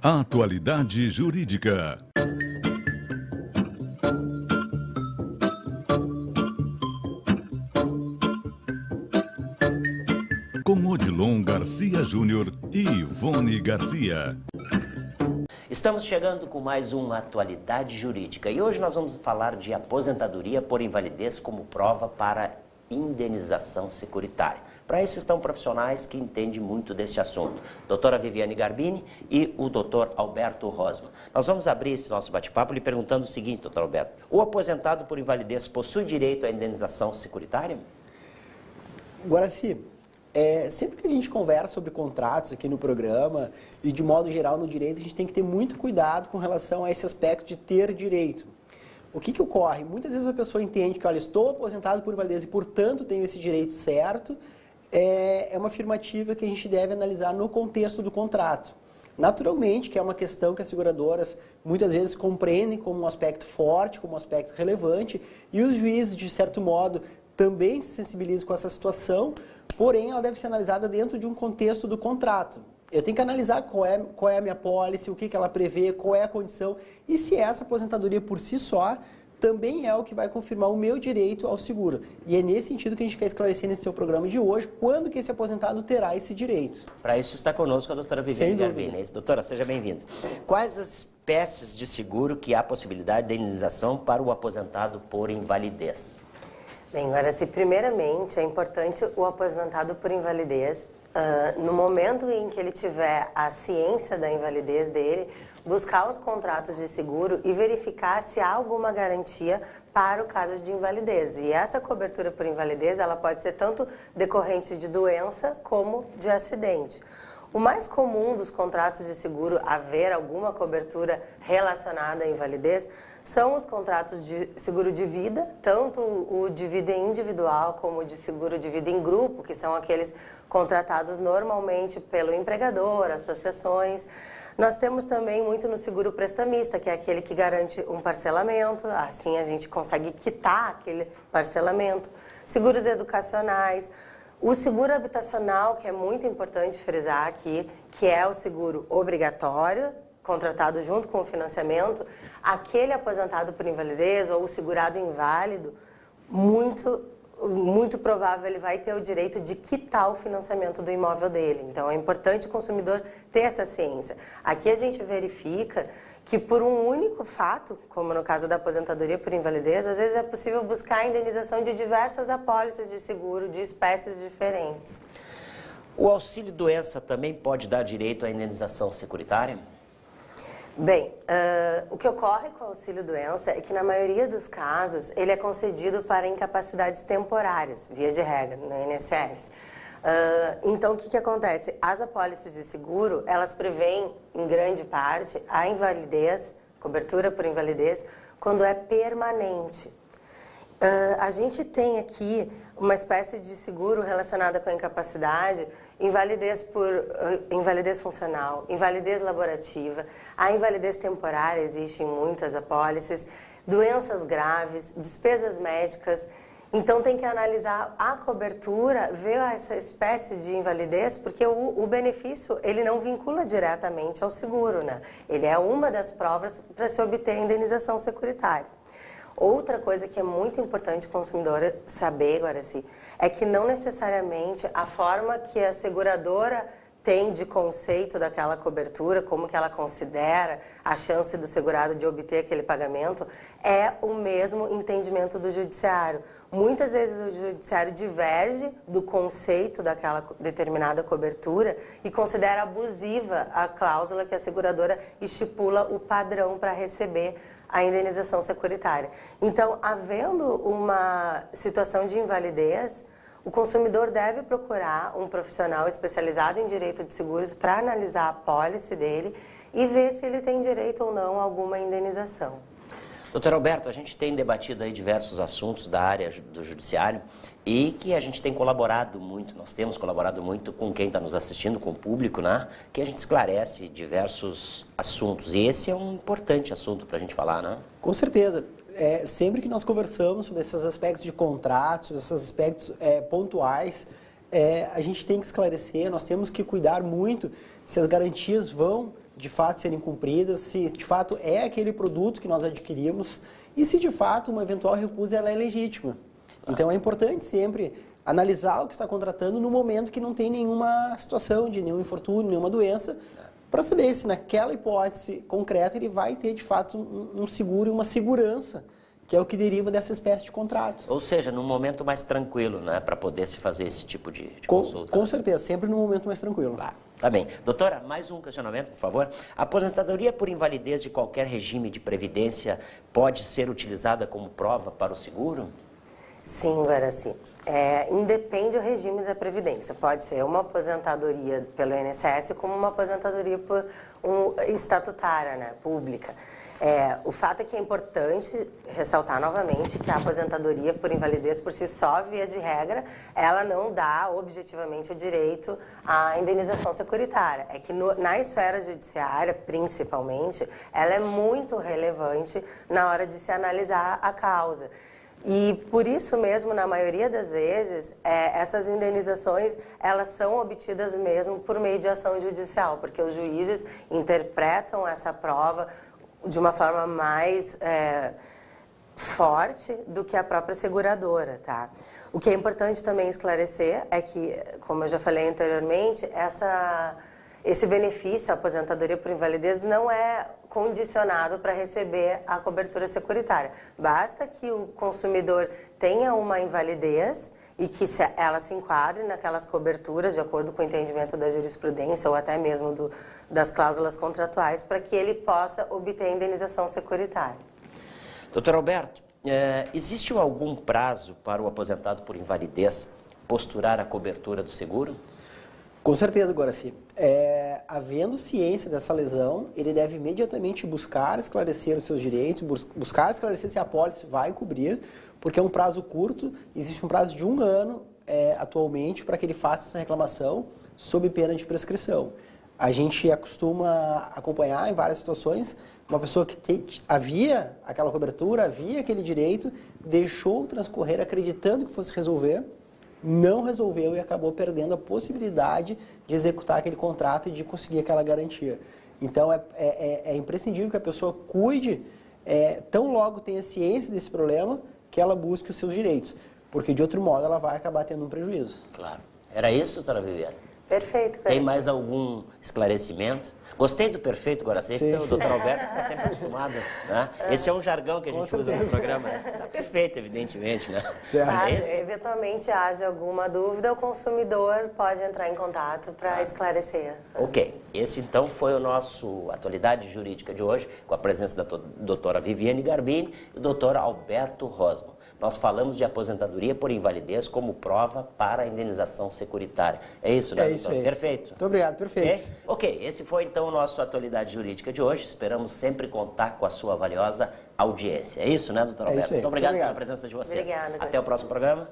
Atualidade Jurídica. Com Odilon Garcia Júnior e Ivone Garcia. Estamos chegando com mais uma Atualidade Jurídica e hoje nós vamos falar de aposentadoria por invalidez como prova para indenização securitária. Para isso estão profissionais que entendem muito desse assunto, doutora Viviane Garbini e o doutor Alberto Rosman. Nós vamos abrir esse nosso bate-papo lhe perguntando o seguinte, doutor Alberto: o aposentado por invalidez possui direito à indenização securitária? Guaraci, sempre que a gente conversa sobre contratos aqui no programa e de modo geral no direito, a gente tem que ter muito cuidado com relação a esse aspecto de ter direito. O que ocorre? Muitas vezes a pessoa entende que, olha, estou aposentado por invalidez e, portanto, tenho esse direito certo. É uma afirmativa que a gente deve analisar no contexto do contrato. Naturalmente, que é uma questão que as seguradoras muitas vezes compreendem como um aspecto forte, como um aspecto relevante, e os juízes, de certo modo, também se sensibilizam com essa situação, porém, ela deve ser analisada dentro de um contexto do contrato. Eu tenho que analisar qual é a minha pólice, o que ela prevê, qual é a condição, e se essa aposentadoria por si só também é o que vai confirmar o meu direito ao seguro. E é nesse sentido que a gente quer esclarecer nesse seu programa de hoje, quando que esse aposentado terá esse direito. Para isso está conosco a doutora Viviane Garbini. Doutora, seja bem-vinda. Quais as espécies de seguro que há possibilidade de indenização para o aposentado por invalidez? Bem, agora, primeiramente é importante o aposentado por invalidez, no momento em que ele tiver a ciência da invalidez dele, buscar os contratos de seguro e verificar se há alguma garantia para o caso de invalidez. E essa cobertura por invalidez, ela pode ser tanto decorrente de doença como de acidente. O mais comum dos contratos de seguro haver alguma cobertura relacionada à invalidez são os contratos de seguro de vida, tanto o de vida individual como o de seguro de vida em grupo, que são aqueles contratados normalmente pelo empregador, associações. Nós temos também muito no seguro prestamista, que é aquele que garante um parcelamento, assim a gente consegue quitar aquele parcelamento. Seguros educacionais. O seguro habitacional, que é muito importante frisar aqui, que é o seguro obrigatório, contratado junto com o financiamento, aquele aposentado por invalidez ou o segurado inválido, muito provável ele vai ter o direito de quitar o financiamento do imóvel dele. Então é importante o consumidor ter essa ciência. Aqui a gente verifica que por um único fato, como no caso da aposentadoria por invalidez, às vezes é possível buscar a indenização de diversas apólices de seguro de espécies diferentes. O auxílio-doença também pode dar direito à indenização securitária? Bem, o que ocorre com o auxílio-doença é que na maioria dos casos ele é concedido para incapacidades temporárias, via de regra, no INSS. Então, o que acontece? As apólices de seguro, elas prevêem, em grande parte, a invalidez, cobertura por invalidez, quando é permanente. A gente tem aqui uma espécie de seguro relacionada com a incapacidade, invalidez funcional, invalidez laborativa, a invalidez temporária existe em muitas apólices, doenças graves, despesas médicas. Então, tem que analisar a cobertura, ver essa espécie de invalidez, porque o benefício, ele não vincula diretamente ao seguro, né? Ele é uma das provas para se obter a indenização securitária. Outra coisa que é muito importante o consumidor saber, Guaraci, é que não necessariamente a forma que a seguradora tem de conceito daquela cobertura, como que ela considera a chance do segurado de obter aquele pagamento, é o mesmo entendimento do judiciário. Muitas vezes o judiciário diverge do conceito daquela determinada cobertura e considera abusiva a cláusula que a seguradora estipula o padrão para receber a indenização securitária. Então, havendo uma situação de invalidez, o consumidor deve procurar um profissional especializado em direito de seguros para analisar a apólice dele e ver se ele tem direito ou não a alguma indenização. Doutor Alberto, a gente tem debatido aí diversos assuntos da área do judiciário e que a gente tem colaborado muito, nós temos colaborado muito com quem está nos assistindo, com o público, né? Que a gente esclarece diversos assuntos. E esse é um importante assunto para a gente falar, né? Com certeza. Sempre que nós conversamos sobre esses aspectos de contratos, sobre esses aspectos pontuais, a gente tem que esclarecer, nós temos que cuidar muito se as garantias vão de fato serem cumpridas, se de fato é aquele produto que nós adquirimos e se de fato uma eventual recusa ela é legítima. Então é importante sempre analisar o que está contratando no momento que não tem nenhuma situação de nenhum infortúnio, nenhuma doença, para saber se naquela hipótese concreta ele vai ter de fato um seguro e uma segurança, que é o que deriva dessa espécie de contrato. Ou seja, num momento mais tranquilo, né, para poder se fazer esse tipo de consulta. Com certeza, sempre num momento mais tranquilo. Tá bem. Doutora, mais um questionamento, por favor. A aposentadoria por invalidez de qualquer regime de previdência pode ser utilizada como prova para o seguro? Sim, Guaraci. Independe do regime da Previdência. Pode ser uma aposentadoria pelo INSS como uma aposentadoria por estatutária, né, pública. O fato é que é importante ressaltar novamente que a aposentadoria por invalidez por si só, via de regra, ela não dá objetivamente o direito à indenização securitária. É que na esfera judiciária, principalmente, ela é muito relevante na hora de se analisar a causa. E por isso mesmo, na maioria das vezes, essas indenizações, elas são obtidas mesmo por meio de ação judicial, porque os juízes interpretam essa prova de uma forma mais forte do que a própria seguradora, tá? O que é importante também esclarecer é que, como eu já falei anteriormente, esse benefício, a aposentadoria por invalidez, não é condicionado para receber a cobertura securitária. Basta que o consumidor tenha uma invalidez e que ela se enquadre naquelas coberturas, de acordo com o entendimento da jurisprudência ou até mesmo das cláusulas contratuais, para que ele possa obter a indenização securitária. Doutor Alberto, existe algum prazo para o aposentado por invalidez postular a cobertura do seguro? Com certeza, Guaraci. Havendo ciência dessa lesão, ele deve imediatamente buscar esclarecer os seus direitos, buscar esclarecer se a apólice vai cobrir, porque é um prazo curto, existe um prazo de 1 ano atualmente para que ele faça essa reclamação sob pena de prescrição. A gente acostuma acompanhar em várias situações uma pessoa que havia aquela cobertura, havia aquele direito, deixou transcorrer acreditando que fosse resolver, não resolveu e acabou perdendo a possibilidade de executar aquele contrato e de conseguir aquela garantia. Então, é imprescindível que a pessoa cuide, tão logo tenha ciência desse problema, que ela busque os seus direitos, porque de outro modo ela vai acabar tendo um prejuízo. Claro. Era isso, doutora Viviane? Perfeito. Tem mais algum esclarecimento? Gostei do perfeito, Guaraci, então o doutor Alberto está sempre acostumado, né? Esse é um jargão que a gente usa no programa. Está perfeito, evidentemente, né? Eventualmente haja alguma dúvida, o consumidor pode entrar em contato para esclarecer. Ok. Esse então foi o nosso Atualidade Jurídica de hoje, com a presença da doutora Viviane Garbini e do doutor Alberto Rosman. Nós falamos de aposentadoria por invalidez como prova para a indenização securitária. É isso, né, doutor? Isso aí. Perfeito. Muito obrigado, perfeito. Ok, esse foi então o nosso Atualidade Jurídica de hoje. Esperamos sempre contar com a sua valiosa audiência. É isso, né, doutor Alberto? Isso aí. Muito obrigado pela presença de vocês. Obrigada. Até o próximo programa.